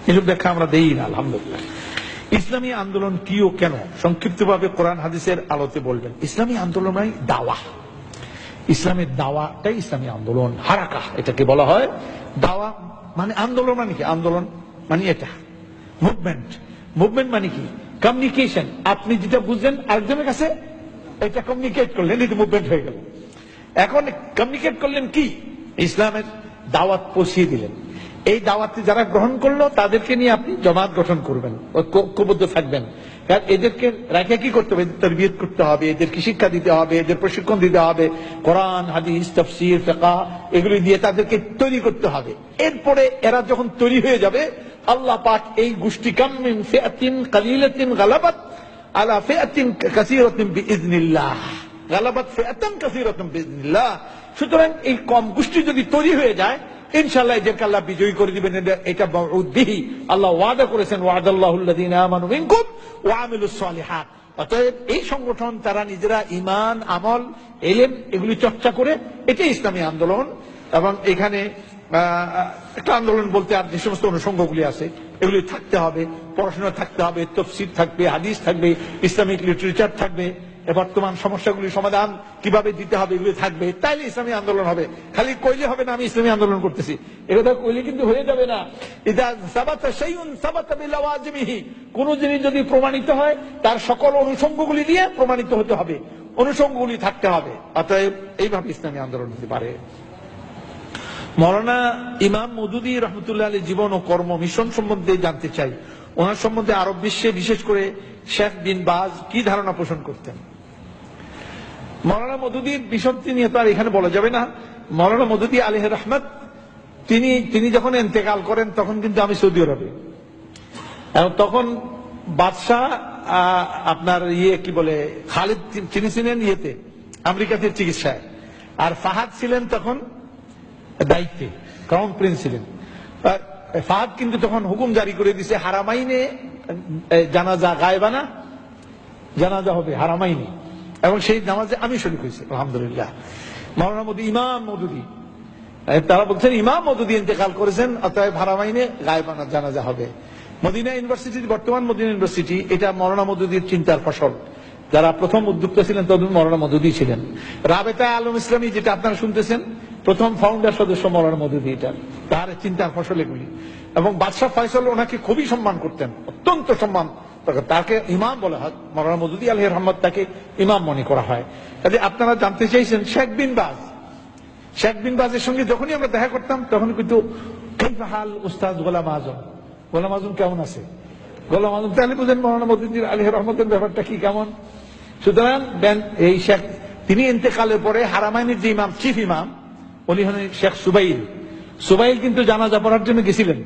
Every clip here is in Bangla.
এসব ব্যাখ্যা আমরা দেই না, আলহামদুলিল্লাহ। ইসলামী আন্দোলন কি ও কেন সংক্ষিপ্তভাবে কোরআন হাদিসের আলোতে বলবেন। ইসলামী আন্দোলন মানে দাওয়া, ইসলামের দাওয়াটাই ইসলামী আন্দোলন। হারাকা এটাকে বলা হয়। দাওয়া মানে আন্দোলন, মানে কি আন্দোলন মানে এটা মুভমেন্ট। মুভমেন্ট মানে কি কমিউনিকেশন। আপনি যেটা বুঝলেন আরেকজনের কাছে এটা কমিউনিকেট করলেন, এটা মুভমেন্ট হয়ে গেল। এখন কমিউনিকেট করলেন কি, ইসলামের দাওয়াত পৌঁছিয়ে দিলেন। এই দাওয়াতটি যারা গ্রহণ করলো তাদেরকে নিয়ে আপনি জমাত গঠন করবেন, ঐক্যবদ্ধ থাকবেন। কারণ এদেরকে রেখে কি করতে হবে, তারবিয়ত করতে হবে, এদেরকে শিক্ষা দিতে হবে, এদের প্রশিক্ষণ দিতে হবে, কোরআন হাদিস তাফসীর ফিকহ এগুলি দিয়ে তাদেরকে তৈরি করতে হবে। এরপরে এরা যখন তৈরি হয়ে যাবে, আল্লাহ পাক এই গোষ্ঠী কাম মিন ফিআতিন কালিলাতিন গালাবাত আলা ফিআতিন কাসীরাতিন বিইজনিল্লাহ, গালাবাত ফিআতান কাসীরাতান বিইজনিল্লাহ। সুতরাং এই কম গোষ্ঠী যদি তৈরি হয়ে যায়, ইনশাআল্লাহ এদেরকে আল্লাহ বিজয়ী করে দিবেন। এটা বিহি আল্লাহ ওয়াদা করেছেন, ওয়াদাল্লাহুল্লাযীনা আমানু মিনকুম ওয়া আমিলুস সালিহাত। অতএব এই সংগঠন তারা নিজেরা ঈমান, আমল, ইলম এগুলি চর্চা করে, এটাই ইসলামী আন্দোলন। এবং এখানে একটা আন্দোলন বলতে আর যে সমস্ত অনুষঙ্গগুলি আছে এগুলি থাকতে হবে, পড়াশোনা থাকতে হবে, তাফসীর থাকবে, হাদিস থাকবে, ইসলামিক লিটারেচার থাকবে, বর্তমান সমস্যাগুলির সমাধান কিভাবে দিতে হবে এগুলি থাকবে, তাইলে ইসলামী আন্দোলন হবে। খালি কইলে হবে না আমি ইসলামী আন্দোলন করতেছি, একথা কইলে কিন্তু হয়ে যাবে না। ইদা সাবাতা শাইউন সাবাতা বিলাওয়াজিমিহি, কোন জিনিস যদি প্রমাণিত হয় তার সকল অনুষঙ্গগুলি দিয়ে প্রমাণিত হতে হবে, অনুষঙ্গগুলি থাকতে হবে। অতএব এইভাবে ইসলামী আন্দোলন হতে পারে। মৌলানা ইমাম মওদুদী রহমতুল্লাহ আলাইহির জীবন ও কর্ম মিশন সম্বন্ধে জানতে চাই। ওনার সম্বন্ধে আরব বিশ্বে বিশেষ করে শেখ বিন বাজ কি ধারণা পোষণ করতেন। মৌলানা মওদুদীর বিষয়টি নিয়ে তো আর এখানে বলা যাবে না। মৌলানা মওদুদী আলাইহির রহমত তিনি যখন ইন্তেকাল করেন তখন কিন্তু আমি সৌদি আরবে, এবং তখন বাদশাহ আপনার কি বলে খালিদ তিনি ছিলেন আমেরিকাতে চিকিৎসায়, আর ফাহাদ ছিলেন তখন দায়িত্বে, ক্রাউন প্রিন্স ছিলেন। ফাহাদ কিন্তু তখন হুকুম জারি করে দিছে হারামাইনে জানাজা, গায়বানা জানাজা হবে হারামাইনে, এবং সেই নামাজে আমি শরীক হয়েছি আলহামদুলিল্লাহ। মওলানা ইমাম মওদুদী তারা বলছেন ইমাম মওদুদী ইন্তেকাল করেছেন, অতএব হারামাইনে গায়বানা জানাজা হবে। মদিনা ইউনিভার্সিটি, বর্তমান মদিনা ইউনিভার্সিটি, এটা মওলানা মওদুদীর চিন্তার ফসল। যারা প্রথম উদ্যোক্তা ছিলেন তখন মওলানা মওদুদী ছিলেন। রাবেতা আলম ইসলামী যেটা আপনারা শুনতেছেন, প্রথম ফাউন্ডার সদস্য মওলানা মওদুদী, এটা তার চিন্তার ফসল এগুলি। এবং বাদশাহ ফয়সাল ওনাকে খুবই সম্মান করতেন, অত্যন্ত সম্মান, তাকে ইমাম বলা হয়। মওলানা মওদুদী আলাইহির রহমত তাকে ইমাম মনে করা হয়। কাজে আপনারা জানতে চাইছেন শেখ বিন বাজের সঙ্গে যখনই আমরা দেখা করতাম তখন কিন্তু কাইফা হাল উস্তাদ গোলাম আজম কেমন আছে, গোলাম আজম, তাহলে বুঝেন মওলানা মওদুদী আলাইহির রহমতের ব্যাপারটা কি কেমন। সুতরাং এই শেখ তিনি ইন্তেকালের পরে হারামাইনের যে ইমাম, চিফ ইমাম, উনি হলেন শেখ সুবাইল কিন্তু জানাজা পড়ার জন্য গেছিলেন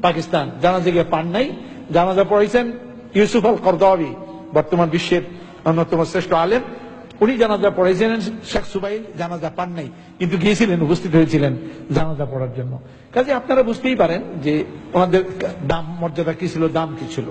পাকিস্তান, জানাজা গিয়ে পান নাই। জানাজা পড়াইছেন ইউসুফ আল করদাওয়ী, বর্তমান বিশ্বের অন্যতম শ্রেষ্ঠ আলেম, উনি জানাজা পড়াইছিলেন। শেখ সুবাইল জানাজা পান নাই, কিন্তু গিয়েছিলেন, উপস্থিত হয়েছিলেন জানাজা পড়ার জন্য। কাজে আপনারা বুঝতেই পারেন যে ওনাদের দাম মর্যাদা কি ছিল, দাম কি ছিল।